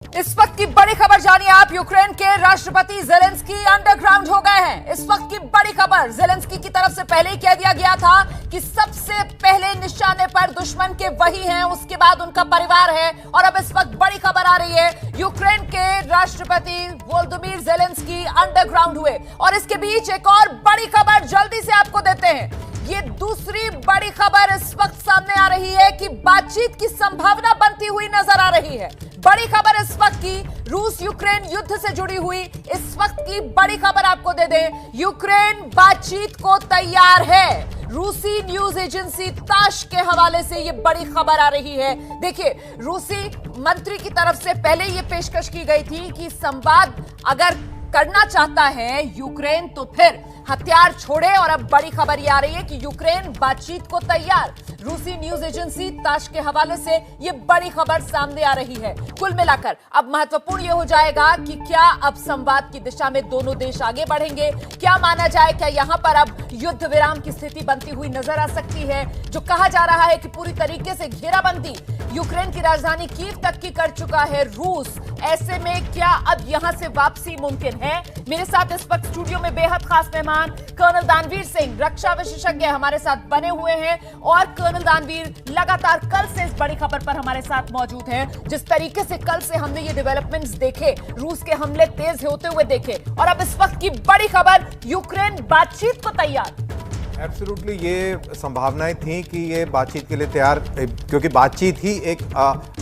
इस वक्त की बड़ी खबर जानिए आप। यूक्रेन के राष्ट्रपति जेलेंस्की अंडरग्राउंड हो गए हैं। इस वक्त की बड़ी खबर, जेलेंस्की की तरफ से पहले ही कह दिया गया था कि सबसे पहले निशाने पर दुश्मन के वही हैं, उसके बाद उनका परिवार है। और अब इस वक्त बड़ी खबर आ रही है, यूक्रेन के राष्ट्रपति वोलोदिमीर जेलेंस्की अंडरग्राउंड हुए। और इसके बीच एक और बड़ी खबर जल्दी से आपको देते हैं। ये दूसरी बड़ी खबर इस वक्त सामने आ रही है कि बातचीत की संभावना बनती हुई नजर आ रही है। बड़ी खबर इस वक्त की रूस यूक्रेन युद्ध से जुड़ी हुई इस वक्त की बड़ी खबर आपको दे दें। यूक्रेन बातचीत को तैयार है। रूसी न्यूज एजेंसी ताश के हवाले से यह बड़ी खबर आ रही है। देखिए, रूसी मंत्री की तरफ से पहले यह पेशकश की गई थी कि संवाद अगर करना चाहता है यूक्रेन तो फिर हथियार छोड़े। और अब बड़ी खबर यह आ रही है कि यूक्रेन बातचीत को तैयार। रूसी न्यूज एजेंसी ताश के हवाले से यह बड़ी खबर सामने आ रही है। कुल मिलाकर अब महत्वपूर्ण यह हो जाएगा कि क्या अब संवाद की दिशा में दोनों देश आगे बढ़ेंगे, क्या माना जाए, क्या यहां पर अब युद्ध विराम की स्थिति बनती हुई नजर आ सकती है। जो कहा जा रहा है कि पूरी तरीके से घेराबंदी यूक्रेन की राजधानी कीव तक की कर चुका है रूस। ऐसे में क्या अब यहां से वापसी मुमकिन है? मेरे साथ इस वक्त स्टूडियो में बेहद खास मेहमान कर्नल दानवीर सिंह, रक्षा विशेषज्ञ हमारे साथ बने हुए हैं। और कर्नल दानवीर लगातार कल से इस बड़ी खबर पर हमारे साथ मौजूद हैं। जिस तरीके से कल से हमने ये डेवलपमेंट्स देखे, रूस के हमले तेज होते हुए देखे, और अब इस वक्त की बड़ी खबर, यूक्रेन बातचीत को तैयार। एब्सोल्युटली ये संभावनाएं थी कि ये बातचीत के लिए तैयार, क्योंकि बातचीत ही एक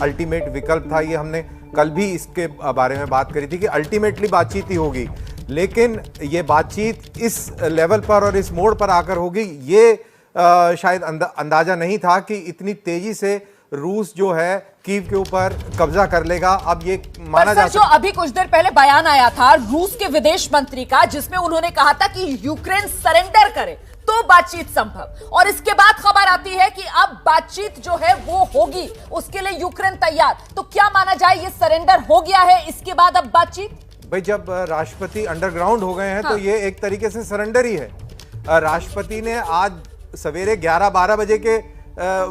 अल्टीमेट विकल्प था। ये हमने कल भी इसके बारे में बात करी थी कि अल्टीमेटली बातचीत ही होगी। लेकिन ये बातचीत इस लेवल पर और इस मोड़ पर आकर होगी, ये शायद अंदाजा नहीं था कि इतनी तेजी से रूस जो है कीव के ऊपर कब्जा कर लेगा। अब ये माना जा जो अभी कुछ देर पहले बयान आया था रूस के विदेश मंत्री का, जिसमें उन्होंने कहा था कि यूक्रेन सरेंडर करे तो बातचीत संभव। और इसके बाद खबर आती है कि अब बातचीत जो है वो होगी, उसके लिए यूक्रेन तैयार। तो क्या माना जाए, ये सरेंडर हो गया है, इसके बाद अब बातचीत? भाई, जब राष्ट्रपति अंडरग्राउंड हो गए हैं तो ये एक तरीके से सरेंडर ही है। राष्ट्रपति ने आज सवेरे 11-12 बजे के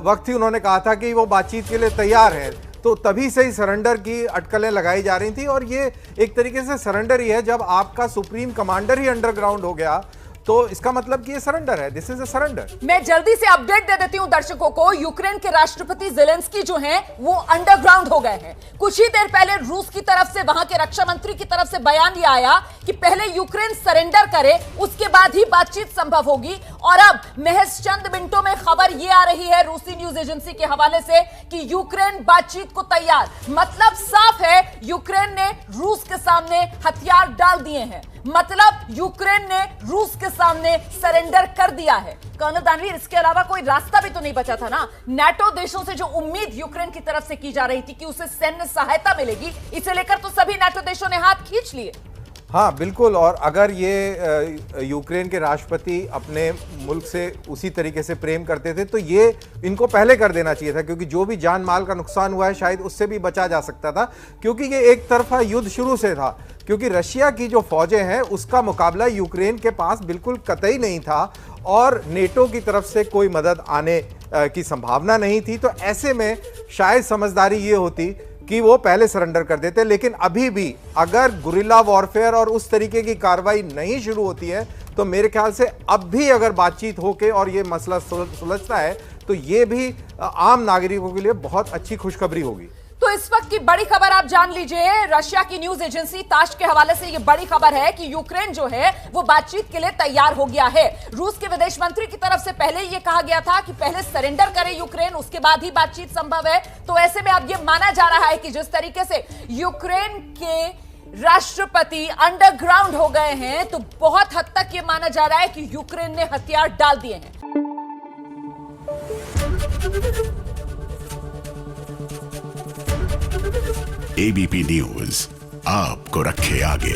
वक्त ही उन्होंने कहा था कि वो बातचीत के लिए तैयार है। तो तभी से ही सरेंडर की अटकलें लगाई जा रही थी। और ये एक तरीके से सरेंडर ही है। जब आपका सुप्रीम कमांडर ही अंडरग्राउंड हो गया तो इसका मतलब कि ये सरेंडर है। This is a surrender. मैं जल्दी से अपडेट दे देती हूं दर्शकों को। यूक्रेन के राष्ट्रपति जेलेंस्की जो हैं वो अंडरग्राउंड हो गए हैं। कुछ ही देर पहले रूस की तरफ से, वहां के रक्षा मंत्री की तरफ से बयान ये आया कि पहले यूक्रेन सरेंडर करे, उसके बाद ही बातचीत संभव होगी। और अब महज चंद मिनटों में खबर ये आ रही है रूसी न्यूज एजेंसी के हवाले से कि यूक्रेन बातचीत को तैयार। मतलब साफ है, यूक्रेन ने रूस के सामने हथियार डाल दिए हैं। मतलब यूक्रेन ने रूस के सामने सरेंडर कर दिया है। कर्नल दानवीर, इसके अलावा कोई रास्ता भी तो नहीं बचा था ना। नाटो देशों से जो उम्मीद यूक्रेन की तरफ से की जा रही थी कि उसे सैन्य सहायता मिलेगी, इसे लेकर तो सभी नाटो देशों ने हाथ खींच लिए। हाँ बिल्कुल। और अगर ये यूक्रेन के राष्ट्रपति अपने मुल्क से उसी तरीके से प्रेम करते थे तो ये इनको पहले कर देना चाहिए था, क्योंकि जो भी जान माल का नुकसान हुआ है शायद उससे भी बचा जा सकता था। क्योंकि ये एक तरफा युद्ध शुरू से था, क्योंकि रशिया की जो फौजें हैं उसका मुकाबला यूक्रेन के पास बिल्कुल कतई नहीं था और नेटो की तरफ से कोई मदद आने की संभावना नहीं थी। तो ऐसे में शायद समझदारी ये होती कि वो पहले सरेंडर कर देते। लेकिन अभी भी अगर गुरिल्ला वॉरफेयर और उस तरीके की कार्रवाई नहीं शुरू होती है तो मेरे ख्याल से अब भी अगर बातचीत होके और ये मसला सुलझता है तो ये भी आम नागरिकों के लिए बहुत अच्छी खुशखबरी होगी। तो इस वक्त की बड़ी खबर आप जान लीजिए। रशिया की न्यूज एजेंसी ताश के हवाले से यह बड़ी खबर है कि यूक्रेन जो है वो बातचीत के लिए तैयार हो गया है। रूस के विदेश मंत्री की तरफ से पहले यह कहा गया था कि पहले सरेंडर करे यूक्रेन, उसके बाद ही बातचीत संभव है। तो ऐसे में अब यह माना जा रहा है कि जिस तरीके से यूक्रेन के राष्ट्रपति अंडरग्राउंड हो गए हैं तो बहुत हद तक यह माना जा रहा है कि यूक्रेन ने हथियार डाल दिए हैं। एबीपी न्यूज आपको रखे आगे।